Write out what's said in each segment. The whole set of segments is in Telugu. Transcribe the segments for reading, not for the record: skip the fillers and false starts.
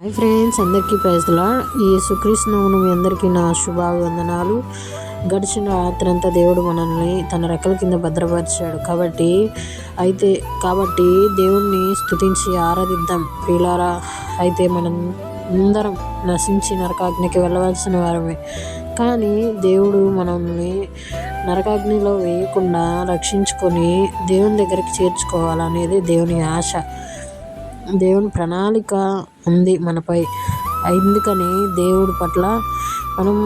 హాయ్ ఫ్రెండ్స్, అందరికీ ప్రైజ్ ది లార్డ్. ఈ యేసుక్రీస్తునామమున మీ అందరికీ నా శుభాభివందనాలు. గడిచిన రాత్రంతా దేవుడు మనల్ని తన రెక్కల కింద భద్రపరిచాడు. కాబట్టి దేవుణ్ణి స్తుతించి ఆరాధిద్దాం ప్రియులారా. అయితే మనం అందరం నశించి నరకాగ్నికి వెళ్ళవలసిన వారమే. కానీ దేవుడు మనల్ని నరకాగ్నిలో వేయకుండా రక్షించుకొని దేవుని దగ్గరికి చేర్చుకోవాలనేది దేవుని ఆశ. దేవుని ప్రణాళిక ఉంది మనపై. అందుకని దేవుడి పట్ల మనం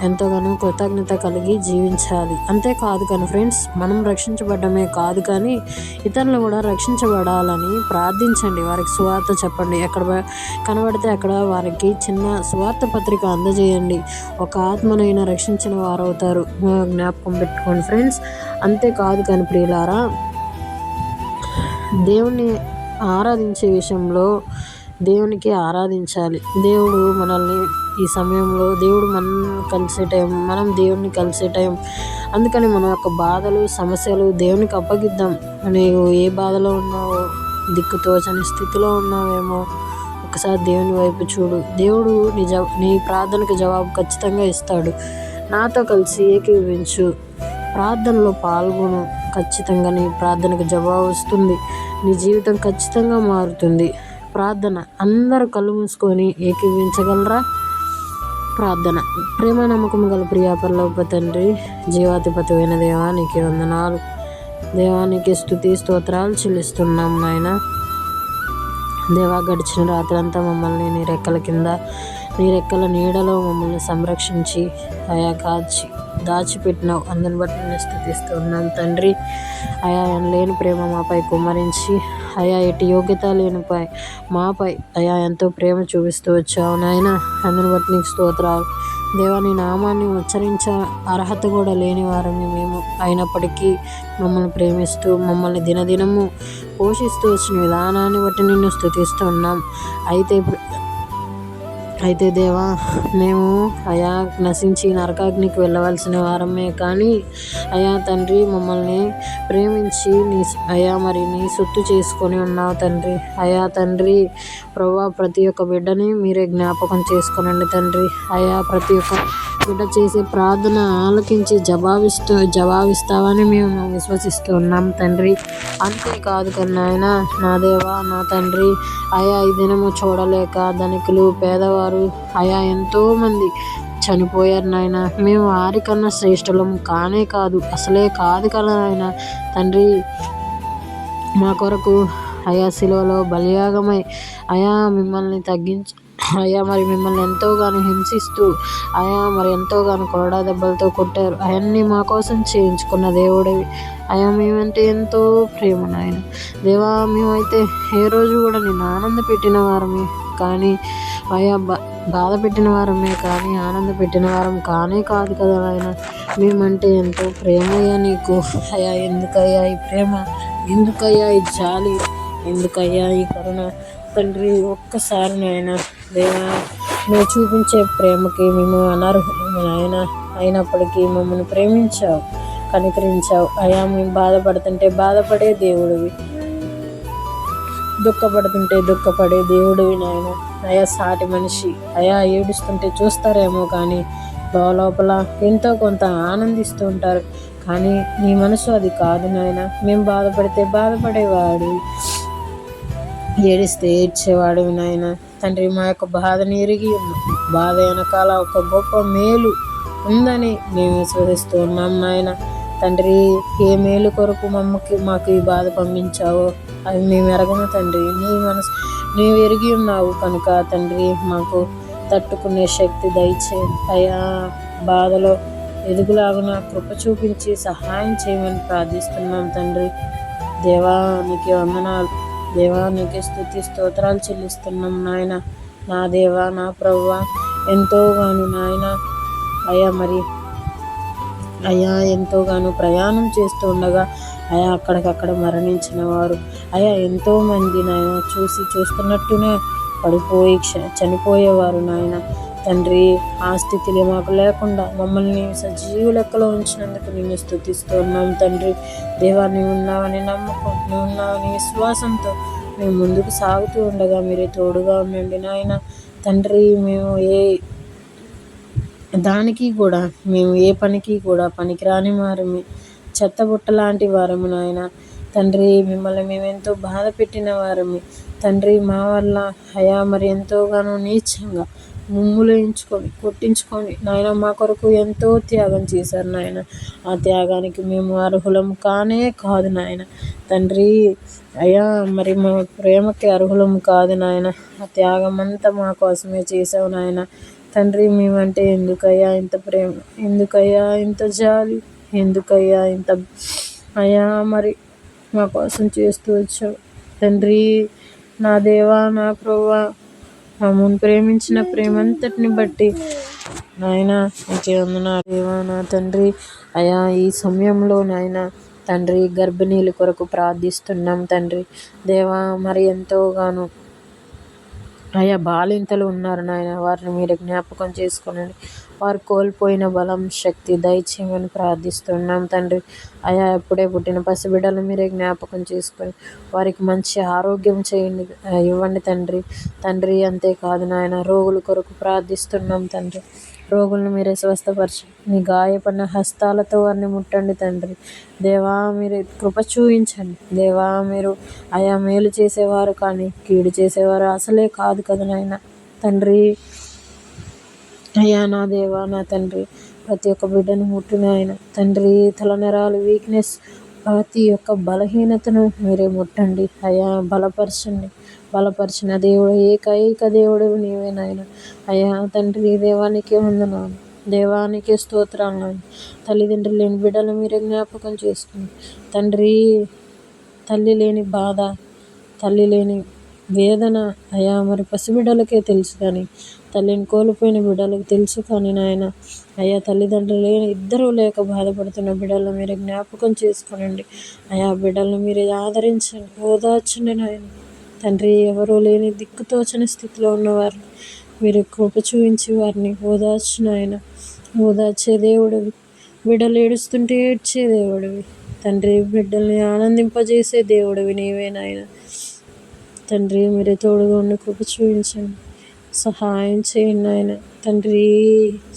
ఎంతగానో కృతజ్ఞత కలిగి జీవించాలి. అంతేకాదు కానీ ఫ్రెండ్స్, మనం రక్షించబడ్డమే కాదు కానీ ఇతరులు కూడా రక్షించబడాలని ప్రార్థించండి. వారికి సువార్త చెప్పండి. ఎక్కడ కనబడితే అక్కడ వారికి చిన్న సువార్త పత్రిక అందజేయండి. ఒక ఆత్మనైనా రక్షించిన వారు అవుతారు. జ్ఞాపకం పెట్టుకోండి ఫ్రెండ్స్. అంతేకాదు కానీ ప్రియులారా, దేవుణ్ణి ఆరాధించే విషయంలో దేవునికి ఆరాధించాలి. దేవుడు మనల్ని ఈ సమయంలో దేవుడు మనల్ని కలిసే టైం, మనం దేవుడిని కలిసే టైం. అందుకని మన యొక్క బాధలు సమస్యలు దేవునికి అప్పగిద్దాం. నీవు ఏ బాధలో ఉన్నావో, దిక్కుతోచని స్థితిలో ఉన్నావేమో, ఒకసారి దేవుని వైపు చూడు. దేవుడు నీ ప్రార్థనకు జవాబు ఖచ్చితంగా ఇస్తాడు. నాతో కలిసి ఏకీభవించు, ప్రార్థనలో పాల్గొను. ఖచ్చితంగా నీ ప్రార్థనకు జవాబు వస్తుంది. నీ జీవితం ఖచ్చితంగా మారుతుంది. ప్రార్థన. అందరూ కళ్ళు మూసుకొని ఏకీభవించగలరా? ప్రార్థన. ప్రేమ నమ్మకం గల ప్రియ పరలోక తండ్రి, జీవాధిపతివైన దేవా, నీకే వందనాలు. దేవానికి స్తుతి స్తోత్రాలు చెల్లిస్తున్నాం నాయన. దేవా, గడిచిన రాత్రంతా మమ్మల్ని నీ రెక్కల కింద, నీ రెక్కల నీడలో మమ్మల్ని సంరక్షించి అయా కాచి దాచిపెట్టినావు. అందుని బట్టి నేను స్తుతిస్తున్నాం తండ్రి. అయా లేని ప్రేమ మాపై కుమ్మరించి, అయా ఎటు యోగ్యత లేనిపై మాపై అయా ఎంతో ప్రేమ చూపిస్తూ వచ్చావు నాయన. అందుని బట్టి నీకు స్తోత్రాలు. దేవా, నీ నామాన్ని ఉచ్చరించే అర్హత కూడా లేని వారమే మేము. అయినప్పటికీ మమ్మల్ని ప్రేమిస్తూ మమ్మల్ని దినదినము పోషిస్తూ వచ్చిన విధానాన్ని బట్టి నిన్ను స్తుతిస్తున్నాం. అయితే దేవా, మేము అయా నశించి నరకాగ్నికి వెళ్ళవలసిన వారమే. కానీ అయా తండ్రి, మమ్మల్ని ప్రేమించి నీ సొత్తు చేసుకొని ఉన్నావు తండ్రి. అయా తండ్రి ప్రభువా, ప్రతి ఒక్క బిడ్డని మీరే జ్ఞాపకం చేసుకోనండి తండ్రి. అయా ప్రతి ఒక్క బిడ్డ చేసే ప్రార్థన ఆలకించి జవాబిస్తావని మేము విశ్వసిస్తూ ఉన్నాం తండ్రి. అంతేకాదు కన్నా ఆయన నా దేవా, నా తండ్రి, అయా ఈ దినము చూడలేక ధనికులు పేదవారు అయా ఎంతోమంది చనిపోయారు నాయన. మేము వారికన్నా శ్రేష్ఠులం కానే కాదు, అసలే కాదు కదా నాయన తండ్రి. మా కొరకు అయా శిలువలో బలియాగమై అయా మిమ్మల్ని తగ్గించి మిమ్మల్ని ఎంతోగానో హింసిస్తూ ఎంతోగానో కొరడా దెబ్బలతో కొట్టారు. అవన్నీ మా కోసం చేయించుకున్న దేవుడివి. మేమంటే ఎంతో ప్రేమ నాయన. దేవా, మేమైతే ఏ రోజు కూడా నిన్ను ఆనంద పెట్టిన వారమే కానీ బాధ పెట్టిన వారమే కానీ ఆనంద పెట్టిన వారం కానే కాదు కదా ఆయన. మేమంటే ఎంతో ప్రేమయ్యా నీకు. ఎందుకయ్యా ఈ ప్రేమ, ఎందుకయ్యా ఈ జాలి, ఎందుకయ్యా ఈ కరుణ తండ్రి. ఒక్కసారి నాయన దేవా, నువ్వు చూపించే ప్రేమకి మేము అనర్హులము నాయన. అయినప్పటికీ మమ్మల్ని ప్రేమించావు, కనికరించావు. మేము బాధపడుతుంటే బాధపడే దేవుడివి, దుఃఖపడుతుంటే దుఃఖపడే దేవుడివి నాయన. సాటి మనిషి ఏడుస్తుంటే చూస్తారేమో కానీ లోపల ఎంతో కొంత ఆనందిస్తూ ఉంటారు. కానీ నీ మనసు అది కాదు నాయన. మేము బాధపడితే బాధపడేవాడు, ఏడిస్తే ఏడ్చేవాడు నాయన తండ్రి. మా యొక్క బాధని ఎరిగి బాధ వెనకాల ఒక గొప్ప మేలు ఉందని మేము విశ్వసిస్తూ ఉన్నాం నాయన తండ్రి. ఏ మేలు కొరకు మాకు ఈ బాధ పంపించావో అవి మేము ఎరగము తండ్రి. నీవు ఎరిగి ఉన్నావు కనుక తండ్రి, మాకు తట్టుకునే శక్తి దయచేయి. బాధలో ఎదుగులాగున కృప చూపించి సహాయం చేయమని ప్రార్థిస్తున్నాం తండ్రి. దేవా, నీకే వందనాలు. దేవా, నీకే స్తుతి స్తోత్రాలు చెల్లిస్తున్నాం నాయన. నా దేవా, నా ప్రభువా, ఎంతోగాను నాయన ఎంతోగాను ప్రయాణం చేస్తూ ఉండగా అక్కడికక్కడ మరణించిన వారు ఎంతోమంది నాయన చూస్తున్నట్టునే పడిపోయి చనిపోయేవారు నాయన తండ్రి. ఆ స్థితిలో మాకు లేకుండా మమ్మల్ని సజీవ లెక్కలో ఉంచినందుకు నిన్ను స్తుతిస్తూ ఉన్నాం తండ్రి. దేవా, నీవు ఉన్నావని నమ్మకం, నీవు ఉన్నావని విశ్వాసంతో మేము ముందుకు సాగుతూ ఉండగా మీరే తోడుగా ఉండండి నాయన. తండ్రి, మేము దానికి కూడా మేము ఏ పనికి కూడా పనికిరాని వారమి, చెత్తబుట్ట లాంటి వారము నాయన. తండ్రి, మిమ్మల్ని మేమెంతో బాధ పెట్టిన వారమి తండ్రి. మా వల్ల అయా మరి ఎంతోగానో నీచంగా ముమ్ములేయించుకొని కొట్టించుకొని నాయన మా కొరకు ఎంతో త్యాగం చేశారు నాయన. ఆ త్యాగానికి మేము అర్హులం కానే కాదు నాయన. తండ్రి అయ్యా, మరి మా ప్రేమకి అర్హులం కాదు నాయన. ఆ త్యాగం అంతా మా కోసమే చేసావు నాయన. తండ్రి, మేమంటే ఎందుకయ్యా ఇంత ప్రేమ, ఎందుకయ్యా ఇంత జాలి, ఎందుకయ్యా ఇంత అయ్యా మరి మా కోసం చేస్తూ వచ్చావు తండ్రి. నా దేవా, నా ప్రభువా, మమ్మల్ని ప్రేమించిన ప్రేమంతటిని బట్టి నాయన నీకే వందనాలు దేవా. నా తండ్రి అయా, ఈ సమయంలో నాయన తండ్రి గర్భిణీల కొరకు ప్రార్థిస్తున్నాం తండ్రి. దేవా, మరి ఎంతోగానో అయా బాలింతలు ఉన్నారు నాయన. వారిని మీరు జ్ఞాపకం చేసుకోనండి. వారు కోల్పోయిన బలం, శక్తి దయచేయమని ప్రార్థిస్తున్నాం తండ్రి. అయా, ఎప్పుడే పుట్టిన పసిబిడ్డలు మీరే జ్ఞాపకం చేసుకొని వారికి మంచి ఆరోగ్యం చేయండి, ఇవ్వండి తండ్రి. తండ్రి, అంతేకాదు నాయన, రోగుల కొరకు ప్రార్థిస్తున్నాం తండ్రి. రోగులను మీరే స్వస్థపరచండి. మీ గాయపడిన హస్తాలతో వారిని ముట్టండి తండ్రి. దేవా, మీరు కృప చూపించండి దేవా. మీరు అయా మేలు చేసేవారు కానీ కీడు చేసేవారు అసలే కాదు కదా నాయన. తండ్రి అయ్యా, నా దేవా, నా తండ్రి, ప్రతి ఒక్క బిడ్డను ముట్టిన ఆయన తండ్రి. తలనరాలు వీక్నెస్, ప్రతి ఒక్క బలహీనతను మీరే ముట్టండి అయ్యా. బలపరిచిన దేవుడు, ఏకైక దేవుడు నీవే నాయన. అయ్యా తండ్రి, దేవానికే వందనాలు, దేవానికే స్తోత్రాలు నాయన. తల్లిదండ్రులు లేని బిడ్డలు మీరే జ్ఞాపకం చేసుకుని తండ్రి. తల్లి లేని బాధ, తల్లి లేని వేదన అయా మరి పసిబిడ్డలకే తెలుసు కానీ తల్లిని కోల్పోయిన బిడ్డలకు తెలుసు కానీ నాయన. అయ్యా, తల్లిదండ్రులు లేని ఇద్దరూ లేక బాధపడుతున్న బిడ్డలను మీరే జ్ఞాపకం చేసుకోనండి అయా. బిడ్డలను మీరే ఆదరించండి, ఓదార్చండి నాయన. తండ్రి, ఎవరూ లేని దిక్కుతోచని స్థితిలో ఉన్నవారు మీరు కృప చూపించి వారిని ఓదార్చిన ఆయన. ఓదార్చే దేవుడివి, బిడ్డలు ఏడుస్తుంటే ఏడ్చే దేవుడివి తండ్రి. బిడ్డల్ని ఆనందింపజేసే దేవుడివి నీవే నాయన. తండ్రి, మీరే తోడుగా ఉండి కృప చూపించండి, సహాయం చేయండి ఆయన. తండ్రి,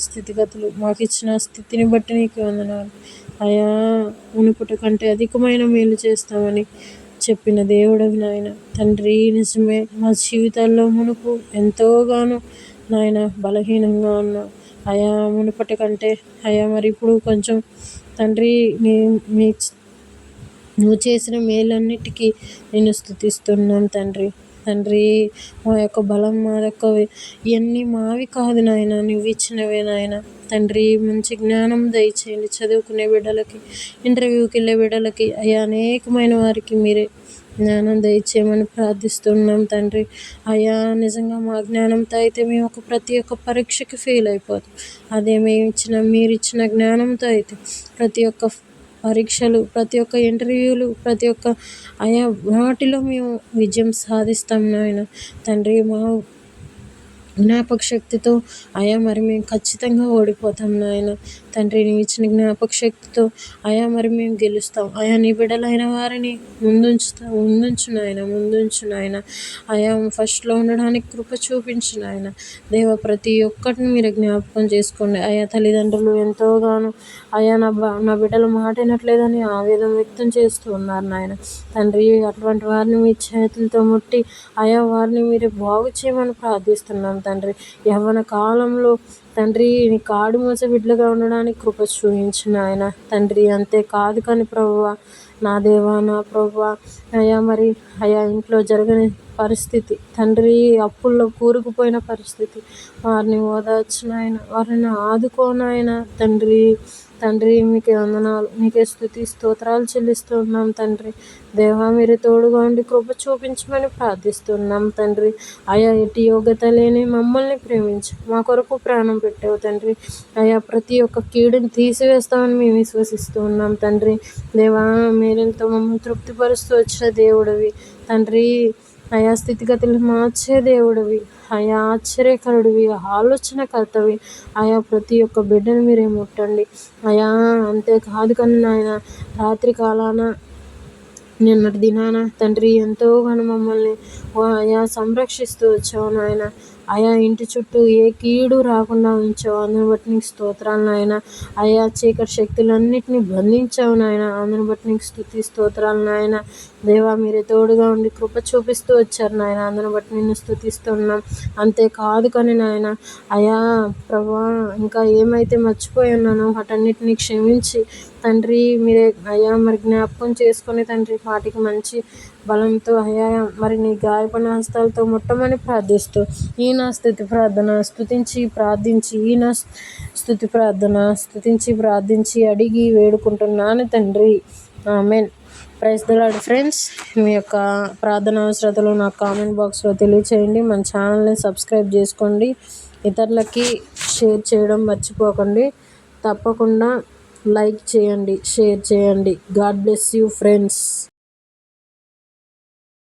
స్థితిగతులు మాకు ఇచ్చిన స్థితిని బట్టి నీకు వందనాలు అయా. మునుపటి కంటే అధికమైన మేలు చేస్తామని చెప్పిన దేవుడవి నాయన. తండ్రి, నిజమే, మా జీవితాల్లో మునుపు ఎంతోగానో నాయన బలహీనంగా ఉన్నాం అయా. మునుపటి కంటే అయా మరి ఇప్పుడు కొంచెం తండ్రి నువ్వు చేసిన మేలన్నిటికీ నేను స్తుతిస్తున్నాం తండ్రి. తండ్రి, మా యొక్క బలం, మా యొక్క ఇవన్నీ మావి కాదు నాయన, నువ్వు ఇచ్చినవే నాయన. తండ్రి, మంచి జ్ఞానం దయచేయండి చదువుకునే బిడ్డలకి, ఇంటర్వ్యూకి వెళ్ళే బిడ్డలకి అయ్యా, అనేకమైన వారికి మీరే జ్ఞానం దయచేయమని ప్రార్థిస్తున్నాం తండ్రి. అయ్యా, నిజంగా మా జ్ఞానంతో అయితే మేము ప్రతి ఒక్క పరీక్షకి ఫెయిల్ అయిపోతాం. అదే మీరు ఇచ్చిన జ్ఞానంతో అయితే ప్రతి ఒక్క పరీక్షలు, ప్రతి ఒక్క ఇంటర్వ్యూలు, ప్రతి ఒక్క అయా వాటిలో మేము విజయం సాధిస్తాం నాయన. తండ్రి, మా జ్ఞాపక శక్తితో అయా మరి మేము ఖచ్చితంగా ఓడిపోతాం నాయన. తండ్రి, నీవు ఇచ్చిన జ్ఞాపక శక్తితో అయా మరి మేము గెలుస్తాం అయా. నీ బిడ్డలైన వారిని ముందుంచు నాయన. అయా, ఫస్ట్లో ఉండడానికి కృప చూపించు నాయన. దేవ, ప్రతి ఒక్కటిని మీరు జ్ఞాపకం చేసుకోండి అయా. తల్లిదండ్రులు ఎంతోగానో అయా నా బిడ్డలు మాట వినట్లేదని ఆవేదన వ్యక్తం చేస్తూ ఉన్నారు నాయన. తండ్రి, అటువంటి వారిని మీ చేతులతో ముట్టి అయా వారిని మీరు బాగు చేయమని ప్రార్థిస్తున్నాం తండ్రి. యవ్వన కాలంలో తండ్రి నీ కాడు మోస బిడ్డలుగా ఉండడానికి కృప చూపించిన ఆయన తండ్రి. అంతేకాదు కానీ ప్రభువా, నా దేవా, నా ప్రభువా, అయా మరి అయా ఇంట్లో జరగని పరిస్థితి తండ్రి, అప్పుల్లో కూరుకుపోయిన పరిస్థితి, వారిని ఓదార్చిన ఆయన, వారిని ఆదుకోనాయన తండ్రి. మీకే వందనాలు, మీకే స్తుతి స్తోత్రాలు చెల్లిస్తున్నాం తండ్రి. దేవా, మీరు తోడుగా ఉండి కృప చూపించమని ప్రార్థిస్తున్నాం తండ్రి. అయా, ఎట్టి యోగ్యత లేని మమ్మల్ని ప్రేమించి మా కొరకు ప్రాణం పెట్టావు తండ్రి. అయా, ప్రతి ఒక్క కీడుని తీసివేస్తామని మేము విశ్వసిస్తూ ఉన్నాం తండ్రి. దేవా, మీరెంతో మమ్మల్ని తృప్తిపరుస్తూ వచ్చిన దేవుడివి తండ్రి. అయా, స్థితిగతులు మార్చే దేవుడివి అయా, ఆశ్చర్యకరుడివి, ఆలోచనకర్తవి అయా. ప్రతి ఒక్క బిడ్డను మీరే ముట్టండి అయా. అంతేకాదు కానీ నాయన, రాత్రి కాలాన నిన్నటి దినాన తండ్రి ఎంతోగానో మమ్మల్ని అయా సంరక్షిస్తూ వచ్చావు నాయన. అయా ఇంటి చుట్టూ ఏ కీడు రాకుండా ఉంచావు. అందుని బట్టి నీకు స్తోత్రాలు నాయన. అయా చీకటి శక్తులన్నిటిని బంధించావు నాయన. అందుని బట్టి నీకు స్తుతి స్తోత్రాలు నాయన. దేవా, మీరే తోడుగా ఉండి కృప చూపిస్తూ వచ్చారు నాయన. అందుని బట్టి నిన్ను స్తుతిస్తున్నాం. అంతేకాదు కానీ నాయన, అయా ప్రభా, ఇంకా ఏమైతే మర్చిపోయి ఉన్నానో వాటన్నిటిని క్షమించి తండ్రి మీరే అయా మరి జ్ఞాపకం చేసుకొని తండ్రి వాటికి మంచి బలంతో అయా మరి నీ గాయపడిన హస్తాలతో ముట్టమని ప్రార్థిస్తూ ఈ నా స్తుతి ప్రార్థన స్తుతించి ప్రార్థించి అడిగి వేడుకుంటున్నాను తండ్రి. Amen. Praise the Lord friends. మీ యొక్క ప్రార్థన అవసరతలు నాకు కామెంట్ బాక్స్లో తెలియచేయండి. మన ఛానల్ని సబ్స్క్రైబ్ చేసుకోండి. ఇతరులకి షేర్ చేయడం మర్చిపోకండి. తప్పకుండా లైక్ చేయండి, షేర్ చేయండి. God bless you friends.